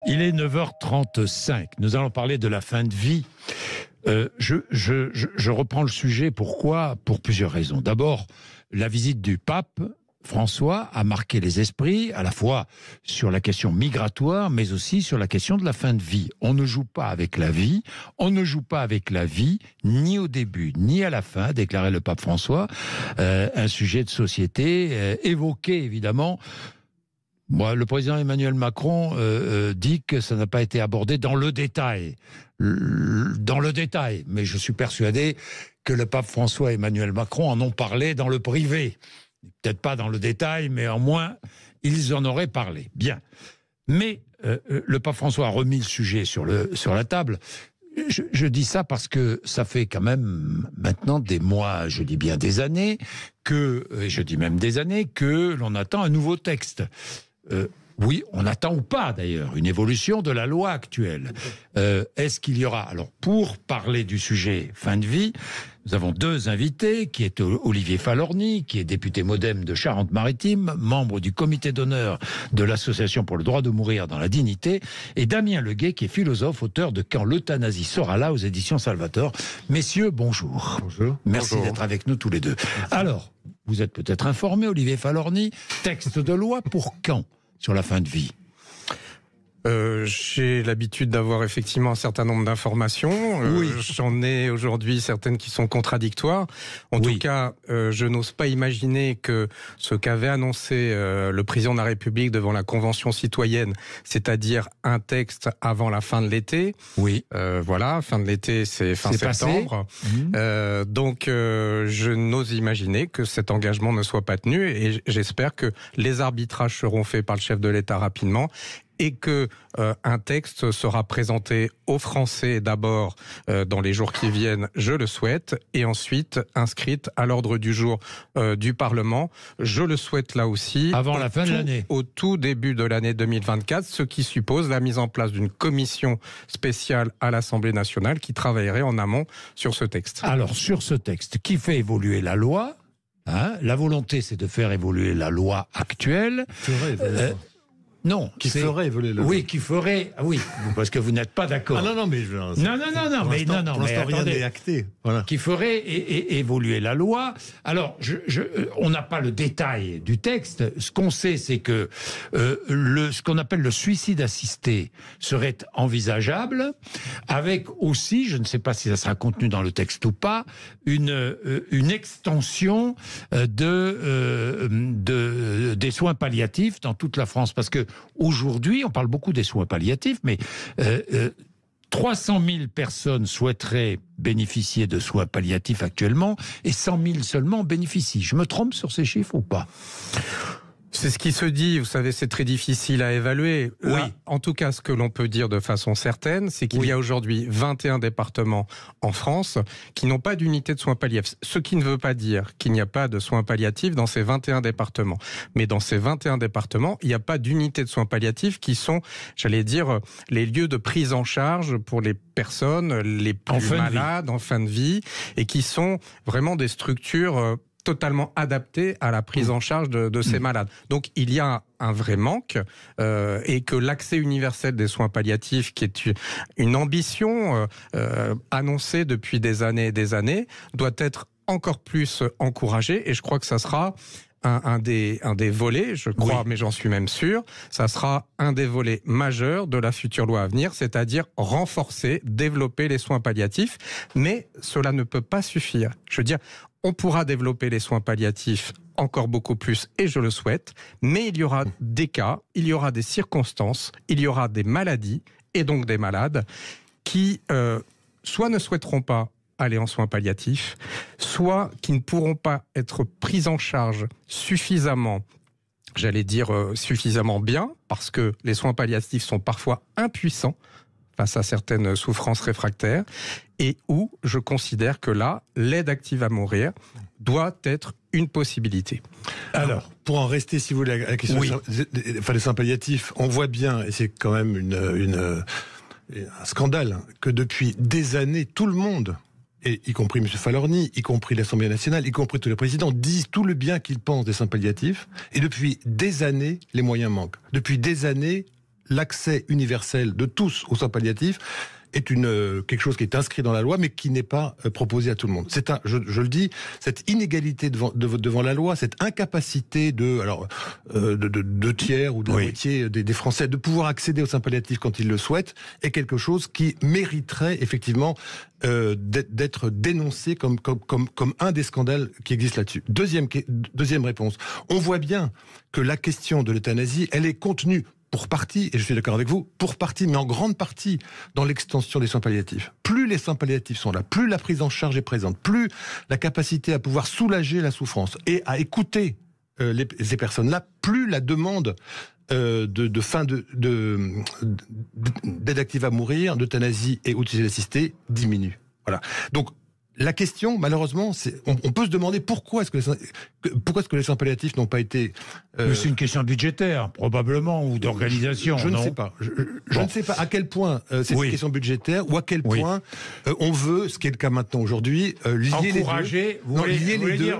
Il est 9h35. Nous allons parler de la fin de vie. Je reprends le sujet. Pourquoi ? Pour plusieurs raisons. D'abord, la visite du pape François a marqué les esprits, à la fois sur la question migratoire, mais aussi sur la question de la fin de vie. On ne joue pas avec la vie, on ne joue pas avec la vie, ni au début, ni à la fin, déclarait le pape François. Un sujet de société évoqué, évidemment. Moi, le président Emmanuel Macron dit que ça n'a pas été abordé dans le détail. Mais je suis persuadé que le pape François et Emmanuel Macron en ont parlé dans le privé. Peut-être pas dans le détail, mais au moins, ils en auraient parlé. Bien. Mais le pape François a remis le sujet sur la table. Je dis ça parce que ça fait quand même maintenant des mois, je dis bien des années, je dis même des années, que l'on attend un nouveau texte. Oui, on attend ou pas d'ailleurs une évolution de la loi actuelle. Est-ce qu'il y aura... Alors, pour parler du sujet fin de vie, nous avons deux invités, qui est Olivier Falorni, qui est député MoDem de Charente-Maritime, membre du comité d'honneur de l'Association pour le droit de mourir dans la dignité, et Damien Leguet, qui est philosophe, auteur de Quand l'euthanasie sera là aux éditions Salvator. Messieurs, bonjour. Bonjour. Merci d'être avec nous tous les deux. Alors, vous êtes peut-être informé, Olivier Falorni, texte de loi pour quand sur la fin de vie? J'ai l'habitude d'avoir effectivement un certain nombre d'informations. Oui. J'en ai aujourd'hui certaines qui sont contradictoires. En tout cas, je n'ose pas imaginer que ce qu'avait annoncé le président de la République devant la Convention citoyenne, c'est-à-dire un texte avant la fin de l'été. Oui. Voilà, fin de l'été, c'est fin septembre. Donc, je n'ose imaginer que cet engagement ne soit pas tenu et j'espère que les arbitrages seront faits par le chef de l'État rapidement et que un texte sera présenté aux Français d'abord dans les jours qui viennent, je le souhaite, et ensuite inscrite à l'ordre du jour du Parlement, je le souhaite là aussi. Avant la fin de l'année. Au tout début de l'année 2024, ce qui suppose la mise en place d'une commission spéciale à l'Assemblée nationale qui travaillerait en amont sur ce texte. Alors, sur ce texte, qui fait évoluer la loi, la volonté, c'est de faire évoluer la loi actuelle. Non. Qui ferait évoluer la loi. Oui, qui ferait... Oui, parce que vous n'êtes pas d'accord. Ah non, mais... Pour l'instant, rien n'est acté. Voilà. Qui ferait évoluer la loi. Alors, on n'a pas le détail du texte. Ce qu'on sait, c'est que ce qu'on appelle le suicide assisté serait envisageable, avec aussi, je ne sais pas si ça sera contenu dans le texte ou pas, une extension des soins palliatifs dans toute la France. Parce que aujourd'hui, on parle beaucoup des soins palliatifs, mais 300 000 personnes souhaiteraient bénéficier de soins palliatifs actuellement et 100 000 seulement bénéficient. Je me trompe sur ces chiffres ou pas ? C'est ce qui se dit, vous savez, c'est très difficile à évaluer. Oui. Là, en tout cas, ce que l'on peut dire de façon certaine, c'est qu'il y a aujourd'hui 21 départements en France qui n'ont pas d'unité de soins palliatifs. Ce qui ne veut pas dire qu'il n'y a pas de soins palliatifs dans ces 21 départements. Mais dans ces 21 départements, il n'y a pas d'unité de soins palliatifs qui sont, j'allais dire, les lieux de prise en charge pour les personnes les plus malades, en fin de vie, et qui sont vraiment des structures totalement adapté à la prise en charge de ces malades. Donc il y a un vrai manque et que l'accès universel des soins palliatifs, qui est une ambition annoncée depuis des années, doit être encore plus encouragé, et je crois que ça sera un des volets, je crois, mais j'en suis même sûr, ça sera un des volets majeurs de la future loi à venir, c'est-à-dire renforcer, développer les soins palliatifs, mais cela ne peut pas suffire. Je veux dire, on pourra développer les soins palliatifs encore beaucoup plus, et je le souhaite, mais il y aura des cas, il y aura des circonstances, il y aura des maladies, et donc des malades, qui soit ne souhaiteront pas aller en soins palliatifs, soit qui ne pourront pas être pris en charge suffisamment, j'allais dire suffisamment bien, parce que les soins palliatifs sont parfois impuissants face à certaines souffrances réfractaires, et où je considère que là, l'aide active à mourir doit être une possibilité. Alors, pour en rester, si vous voulez, à la question des soins palliatifs, on voit bien, et c'est quand même un scandale, que depuis des années, tout le monde, et y compris M. Falorni, y compris l'Assemblée nationale, y compris tous les présidents, disent tout le bien qu'ils pensent des soins palliatifs, et depuis des années, les moyens manquent. Depuis des années, l'accès universel de tous aux soins palliatifs est quelque chose qui est inscrit dans la loi, mais qui n'est pas proposé à tout le monde. Je le dis, cette inégalité devant la loi, cette incapacité de 2 tiers ou de la moitié des Français de pouvoir accéder aux soins palliatifs quand ils le souhaitent, est quelque chose qui mériterait effectivement d'être dénoncé comme un des scandales qui existent là-dessus. Deuxième réponse. On voit bien que la question de l'euthanasie, elle est contenue pour partie, et je suis d'accord avec vous, pour partie, mais en grande partie, dans l'extension des soins palliatifs. Plus les soins palliatifs sont là, plus la prise en charge est présente, plus la capacité à pouvoir soulager la souffrance et à écouter ces personnes-là, plus la demande d'aide active à mourir, d'euthanasie et euthanasie assistée diminue. Voilà. Donc, la question, malheureusement, on peut se demander pourquoi est-ce que les soins palliatifs n'ont pas été... C'est une question budgétaire, probablement, ou d'organisation. Je ne sais pas. Je ne sais pas à quel point c'est une question budgétaire ou à quel point on veut, ce qui est le cas maintenant aujourd'hui, encourager. Vous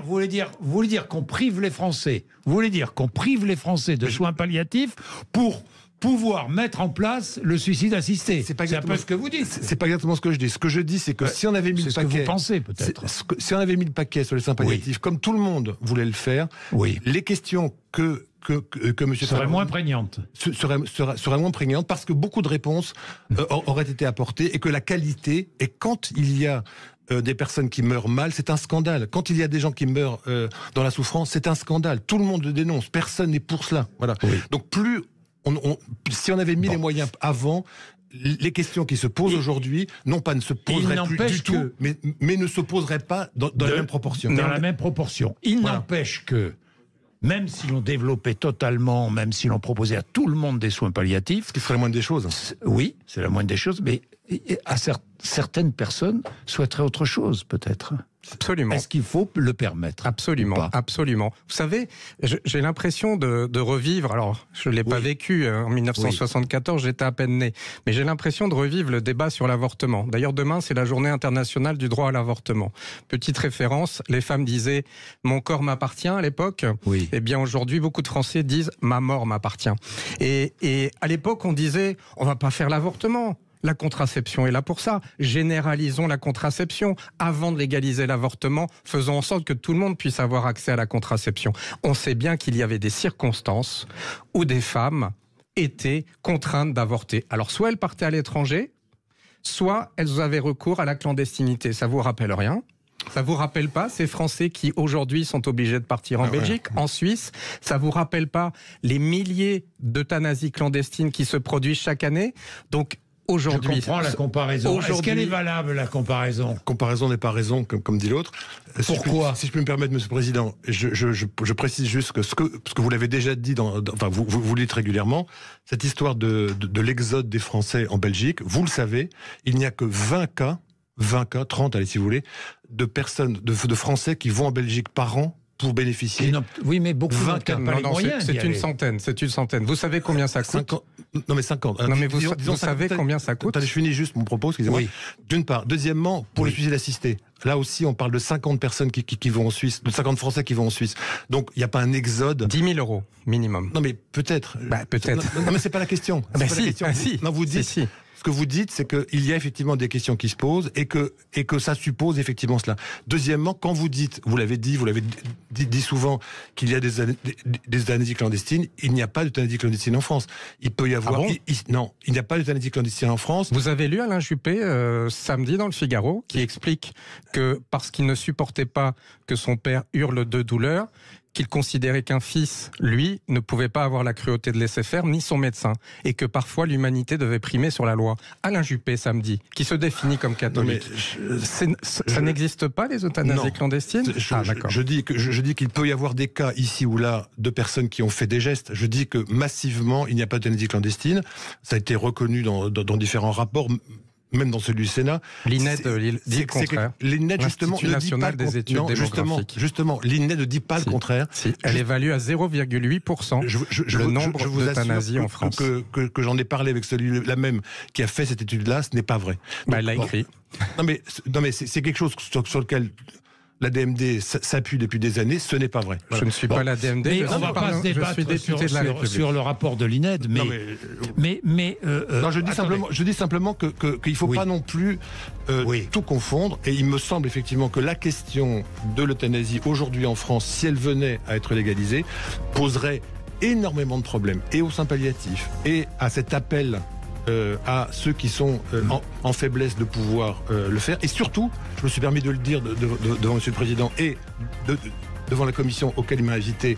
voulez dire qu'on prive les Français. Vous voulez dire qu'on prive les Français de soins palliatifs pour pouvoir mettre en place le suicide assisté. C'est un peu ce que vous dites. C'est pas exactement ce que je dis. Ce que je dis, c'est que si on avait mis le paquet... C'est ce que vous pensez, peut-être. Si on avait mis le paquet sur les soins palliatifs, comme tout le monde voulait le faire, les questions que M. serait moins prégnante. Serait moins prégnante parce que beaucoup de réponses auraient été apportées et que la qualité, et quand il y a des personnes qui meurent mal, c'est un scandale. Quand il y a des gens qui meurent dans la souffrance, c'est un scandale. Tout le monde le dénonce. Personne n'est pour cela. Voilà. Donc si on avait mis les moyens avant, les questions qui se posent aujourd'hui, non pas ne se poseraient plus du tout, mais ne se poseraient pas dans la même proportion. Dans la même proportion. Il n'empêche que, même si l'on développait totalement, même si l'on proposait à tout le monde des soins palliatifs... Ce qui serait la moindre des choses. Oui, c'est la moindre des choses, mais certaines personnes souhaiteraient autre chose, peut-être. Absolument. Est-ce qu'il faut le permettre? Absolument, absolument. Vous savez, j'ai l'impression de revivre, alors je ne l'ai pas vécu en 1974, j'étais à peine né, mais j'ai l'impression de revivre le débat sur l'avortement. D'ailleurs, demain, c'est la journée internationale du droit à l'avortement. Petite référence, les femmes disaient « mon corps m'appartient » à l'époque. Eh bien, aujourd'hui, beaucoup de Français disent « ma mort m'appartient ». Et à l'époque, on disait « on ne va pas faire l'avortement ». La contraception est là pour ça. Généralisons la contraception. Avant de légaliser l'avortement, faisons en sorte que tout le monde puisse avoir accès à la contraception. On sait bien qu'il y avait des circonstances où des femmes étaient contraintes d'avorter. Alors, soit elles partaient à l'étranger, soit elles avaient recours à la clandestinité. Ça vous rappelle rien ? Ça vous rappelle pas ces Français qui aujourd'hui sont obligés de partir en Belgique, en Suisse? Ça vous rappelle pas les milliers d'euthanasies clandestines qui se produisent chaque année? Donc, aujourd'hui, je comprends la comparaison. Est-ce qu'elle est valable, la comparaison? Comparaison n'est pas raison, comme dit l'autre. Pourquoi? Si je peux me permettre, Monsieur le Président, je précise juste que ce que vous l'avez déjà dit, vous le dites régulièrement, cette histoire de l'exode des Français en Belgique, vous le savez, il n'y a que 20 cas, 30, allez si vous voulez, de personnes, de Français qui vont en Belgique par an pour bénéficier. Oui, mais beaucoup de cas, pas les moyens. C'est une centaine. Vous savez combien ça coûte? Non, mais 50. Non, mais vous savez combien ça coûte? Attendez, je finis juste mon propos, excusez-moi. Oui. D'une part. Deuxièmement, pour le suicide assisté. Là aussi, on parle de 50 personnes qui vont en Suisse, de 50 Français qui vont en Suisse. Donc, il n'y a pas un exode. 10 000 € minimum. Non, mais peut-être. Peut-être. Non, mais c'est pas la question. Non, vous dites. Si. Ce que vous dites, c'est qu'il y a effectivement des questions qui se posent et que ça suppose effectivement cela. Deuxièmement, quand vous dites, vous l'avez dit souvent, qu'il y a des euthanasies clandestines, il n'y a pas d'euthanasie clandestine en France. Il peut y avoir... non, il n'y a pas d'euthanasie clandestine en France. Vous avez lu Alain Juppé samedi dans le Figaro, qui explique que parce qu'il ne supportait pas que son père hurle de douleur, qu'il considérait qu'un fils, lui, ne pouvait pas avoir la cruauté de laisser faire, ni son médecin, et que parfois l'humanité devait primer sur la loi. Alain Juppé, samedi, qui se définit comme catholique. Ça n'existe pas, les euthanasies clandestines? D'accord. Je dis qu'il peut y avoir des cas ici ou là de personnes qui ont fait des gestes. Je dis que massivement, il n'y a pas d'euthanasie clandestine. Ça a été reconnu dans différents rapports, même dans celui du Sénat. L'INED dit le contraire. L'INED, justement, l'Institut national des études démographiques. Justement, l'INED ne dit pas le contraire. Elle évalue à 0,8% le nombre d'euthanasies en France. Que j'en ai parlé avec celui-là même qui a fait cette étude-là, ce n'est pas vrai. Elle l'a écrit. Non mais c'est quelque chose sur lequel la DMD s'appuie depuis des années, ce n'est pas vrai. Voilà. Je ne suis pas la DMD, mais on ne va pas se débattre sur le rapport de l'INED, mais non, je dis simplement qu'il ne faut pas non plus tout confondre, et il me semble effectivement que la question de l'euthanasie aujourd'hui en France, si elle venait à être légalisée, poserait énormément de problèmes, et aux soins palliatifs, et à cet appel à ceux qui sont en faiblesse de pouvoir le faire. Et surtout, je me suis permis de le dire devant Monsieur le Président et devant la commission auquel il m'a invité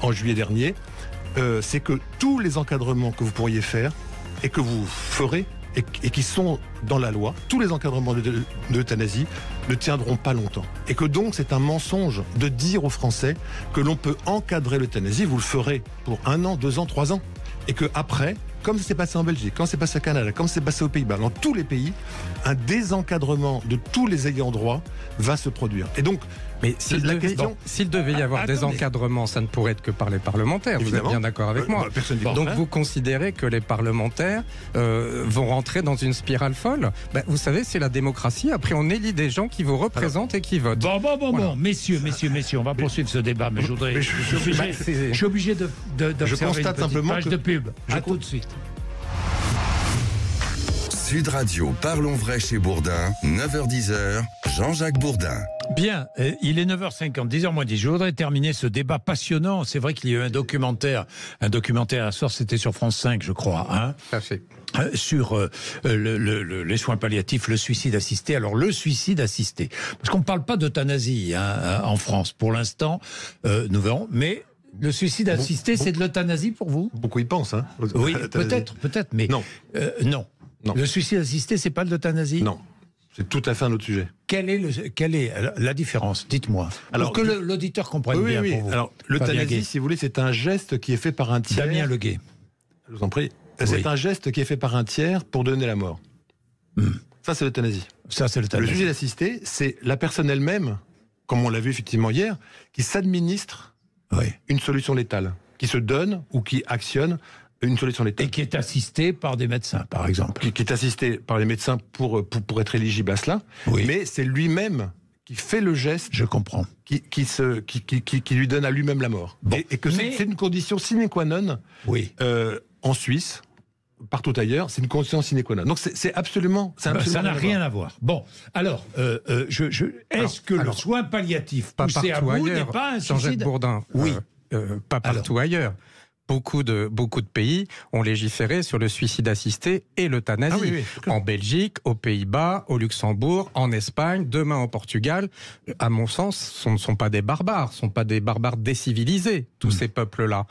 en juillet dernier, c'est que tous les encadrements que vous pourriez faire et que vous ferez et qui sont dans la loi, tous les encadrements de l'euthanasie ne tiendront pas longtemps. Et que donc c'est un mensonge de dire aux Français que l'on peut encadrer l'euthanasie, vous le ferez pour 1 an, 2 ans, 3 ans. Et que après, comme ça s'est passé en Belgique, comme c'est passé au Canada, comme c'est passé aux Pays-Bas, dans tous les pays, un désencadrement de tous les ayants droit va se produire. Et donc, mais s'il devait y avoir des encadrements, ça ne pourrait être que par les parlementaires. Évidemment. Vous êtes bien d'accord avec moi. Donc vous considérez que les parlementaires vont rentrer dans une spirale folle. Vous savez, c'est la démocratie. Après, on élit des gens qui vous représentent et qui votent. Bon, messieurs, on va poursuivre ce débat, mais je suis obligé de je constate simplement page de pub. À tout de suite. Sud Radio, parlons vrai chez Bourdin, 9h-10h, Jean-Jacques Bourdin. Bien, il est 9h50, 10h-10. Je voudrais terminer ce débat passionnant. C'est vrai qu'il y a eu un documentaire à soir, c'était sur France 5, je crois. Hein, parfait. Sur les soins palliatifs, le suicide assisté. Alors, le suicide assisté, parce qu'on ne parle pas d'euthanasie en France. Pour l'instant, nous verrons, mais... Le suicide assisté, c'est de l'euthanasie pour vous ? Beaucoup y pensent, hein. Oui, peut-être, mais non. Non. Le suicide assisté, c'est pas de l'euthanasie ? Non. C'est tout à fait un autre sujet. Quelle est la différence ? Dites-moi. Alors, pour que l'auditeur comprenne bien. Oui. Pour vous. Alors, l'euthanasie, si vous voulez, c'est un geste qui est fait par un tiers. Damien Leguet. Je vous en prie. C'est un geste qui est fait par un tiers pour donner la mort. Ça, c'est l'euthanasie. Le suicide assisté, c'est la personne elle-même, comme on l'a vu effectivement hier, qui s'administre une solution létale, qui se donne ou qui actionne une solution létale. Et qui est assistée par des médecins, par exemple. Qui est assistée par les médecins pour être éligible à cela, mais c'est lui-même qui fait le geste. Je comprends. Qui lui donne à lui-même la mort. Bon. Et que c'est une condition sine qua non en Suisse, partout ailleurs, c'est une condition sine qua non. Donc c'est absolument... Ça n'a rien à voir. Bon, alors, est-ce que le soin palliatif poussé à bout n'est pas un suicide ? Jean-Jacques Bourdin, pas partout ailleurs. Beaucoup de pays ont légiféré sur le suicide assisté et l'euthanasie. En Belgique, aux Pays-Bas, au Luxembourg, en Espagne, demain au Portugal. À mon sens, ce ne sont pas des barbares, décivilisés, tous ces peuples-là.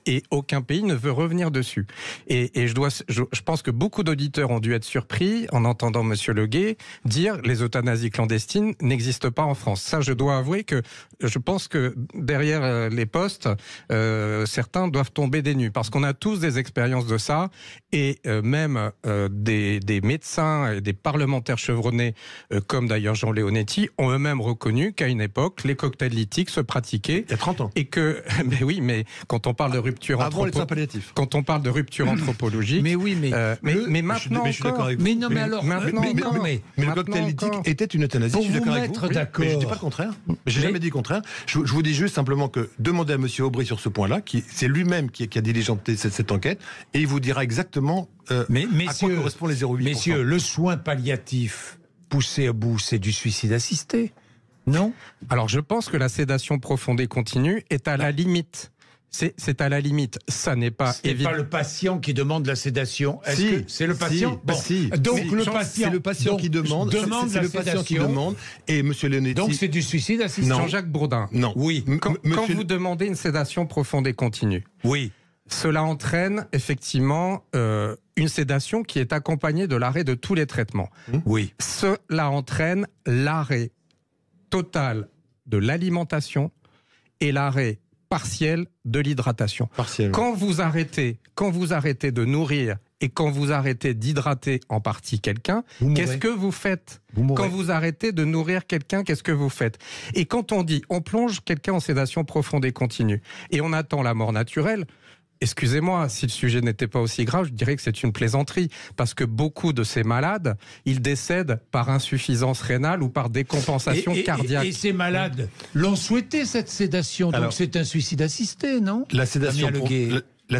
Et aucun pays ne veut revenir dessus. Et je pense que beaucoup d'auditeurs ont dû être surpris en entendant Monsieur Leguet dire les euthanasies clandestines n'existent pas en France. Ça, je dois avouer que je pense que derrière les postes, certains doivent tomber des nues, parce qu'on a tous des expériences de ça, et même des médecins et des parlementaires chevronnés, comme d'ailleurs Jean Leonetti, ont eux-mêmes reconnu qu'à une époque, les cocktails lithiques se pratiquaient. Il y a 30 ans. Et que, mais quand on parle de rupture anthropologique, mais maintenant encore. Mais non, mais alors, mais le cocktail lithique était une euthanasie. Pour vous mettre d'accord. Mais je dis pas le contraire. J'ai jamais dit le contraire. Je vous dis juste simplement que demandez à Monsieur Aubry sur ce point-là, c'est lui-même qui a diligenté cette enquête, et il vous dira exactement à quoi correspond les 0,8%. Messieurs, le soin palliatif poussé à bout, c'est du suicide assisté, non ? Alors je pense que la sédation profonde et continue est à la limite. C'est à la limite, ça n'est pas évident. C'est pas le patient qui demande la sédation. Est-ce que c'est le patient ? Donc c'est le patient qui demande. C'est le patient qui demande. Et Monsieur Leonetti. Donc c'est du suicide assisté. Jean-Jacques Bourdin. Non. Oui. Quand vous demandez une sédation profonde et continue. Oui. Cela entraîne effectivement une sédation qui est accompagnée de l'arrêt de tous les traitements. Oui. Cela entraîne l'arrêt total de l'alimentation et l'arrêt partiel de l'hydratation. Quand vous arrêtez de nourrir et quand vous arrêtez d'hydrater en partie quelqu'un, qu'est-ce que vous faites ? Quand vous arrêtez de nourrir quelqu'un, qu'est-ce que vous faites ? Et quand on dit on plonge quelqu'un en sédation profonde et continue et on attend la mort naturelle, Excusez-moi, si le sujet n'était pas aussi grave, je dirais que c'est une plaisanterie. Parce que beaucoup de ces malades, ils décèdent par insuffisance rénale ou par décompensation cardiaque. Et ces malades l'ont souhaité, cette sédation. Donc c'est un suicide assisté, non? La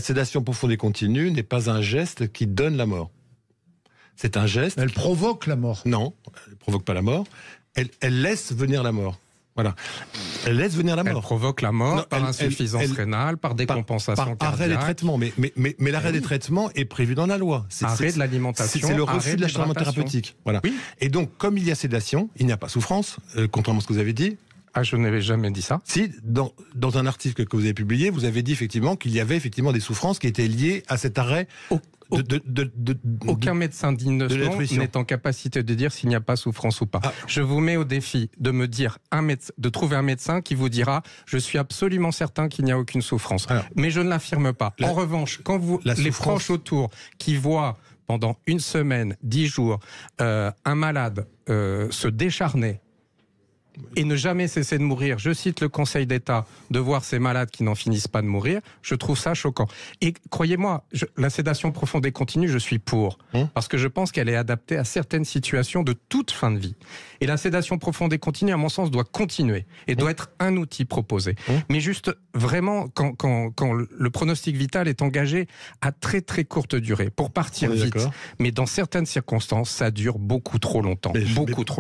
sédation profonde et continue n'est pas un geste qui donne la mort. C'est un geste... Elle provoque la mort. Non, elle ne provoque pas la mort. Elle laisse venir la mort. Voilà. Elle laisse venir la mort. Elle provoque la mort par insuffisance rénale, par décompensation par arrêt des traitements. Mais l'arrêt des traitements est prévu dans la loi. Arrêt de l'alimentation. C'est le refus de l'acharnement thérapeutique. Voilà. Oui. Et donc, comme il y a sédation, il n'y a pas souffrance, contrairement à ce que vous avez dit. Ah, je n'avais jamais dit ça. Si, dans un article que vous avez publié, vous avez dit effectivement qu'il y avait effectivement des souffrances qui étaient liées à cet arrêt. Aucun médecin digne de ce nom n'est en capacité de dire s'il n'y a pas souffrance ou pas. Je vous mets au défi de me dire de trouver un médecin qui vous dira je suis absolument certain qu'il n'y a aucune souffrance. Mais je ne l'affirme pas. En revanche, quand les proches autour qui voient pendant 1 semaine, 10 jours, un malade se décharner et ne jamais cesser de mourir, je cite le Conseil d'État, de voir ces malades qui n'en finissent pas de mourir, je trouve ça choquant. Et croyez-moi, la sédation profonde et continue, je suis pour, parce que je pense qu'elle est adaptée à certaines situations de toute fin de vie. Et la sédation profonde et continue, à mon sens, doit continuer et doit être un outil proposé. Mais juste, vraiment, quand le pronostic vital est engagé à très très courte durée, pour partir vite, mais dans certaines circonstances, ça dure beaucoup trop longtemps.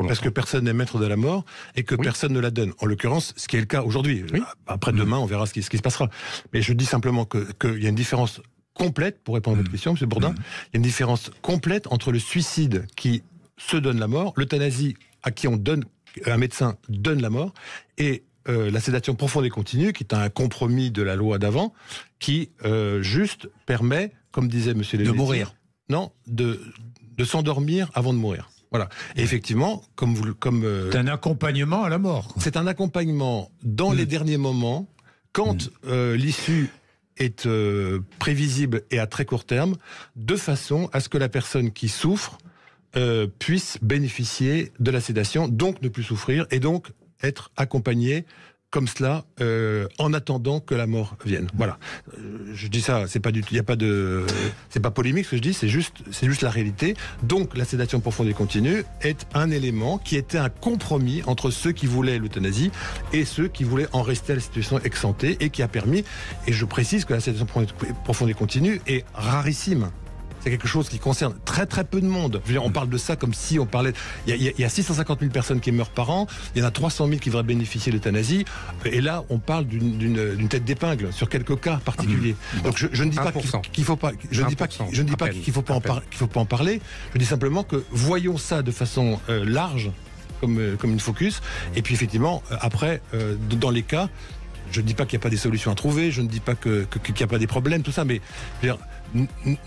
Parce que personne n'est maître de la mort et que personne ne la donne. En l'occurrence, ce qui est le cas aujourd'hui. Après, demain, on verra ce qui se passera. Mais je dis simplement qu'il y a une différence complète, pour répondre à votre question, M. Bourdin, il y a une différence complète entre le suicide qui se donne la mort, l'euthanasie à qui un médecin donne la mort, et la sédation profonde et continue, qui est un compromis de la loi d'avant, qui juste permet, comme disait M. Lenetti, de mourir. Non, de s'endormir avant de mourir. Voilà. Et effectivement, c'est un accompagnement à la mort. C'est un accompagnement dans les derniers moments, quand l'issue est prévisible et à très court terme, de façon à ce que la personne qui souffre puisse bénéficier de la sédation, donc ne plus souffrir, et donc être accompagnée comme cela, en attendant que la mort vienne. Voilà. Je dis ça, c'est pas polémique ce que je dis, c'est juste la réalité. Donc la sédation profonde et continue est un élément qui était un compromis entre ceux qui voulaient l'euthanasie et ceux qui voulaient en rester à la situation ex ante, et qui a permis, et je précise que la sédation profonde et continue est rarissime. C'est quelque chose qui concerne très très peu de monde. Je veux dire, on parle de ça comme si on parlait... Il y a 650 000 personnes qui meurent par an, il y en a 300 000 qui devraient bénéficier de l'euthanasie, et là on parle d'une tête d'épingle sur quelques cas particuliers. Donc je ne dis pas qu'il faut pas... Je ne dis pas qu'il faut pas en parler, je dis simplement que voyons ça de façon large, comme une focus, et puis effectivement, après, dans les cas, je ne dis pas qu'il n'y a pas des solutions à trouver, je ne dis pas qu'il n'y a pas des problèmes, tout ça, mais je veux dire,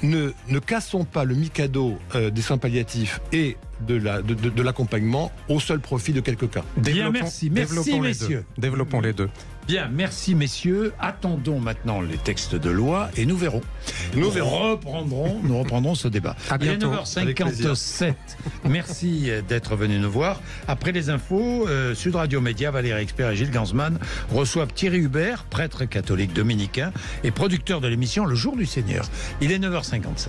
ne cassons pas le mikado des soins palliatifs et de l'accompagnement au seul profit de quelques cas. Bien, merci messieurs. Développons les deux. Bien, merci messieurs. Attendons maintenant les textes de loi et nous verrons. Nous reprendrons ce débat. Il est 9h57. Merci d'être venus nous voir. Après les infos, Sud Radio Média, Valérie Expert et Gilles Gansman reçoivent Thierry Hubert, prêtre catholique dominicain et producteur de l'émission Le Jour du Seigneur. Il est 9h57.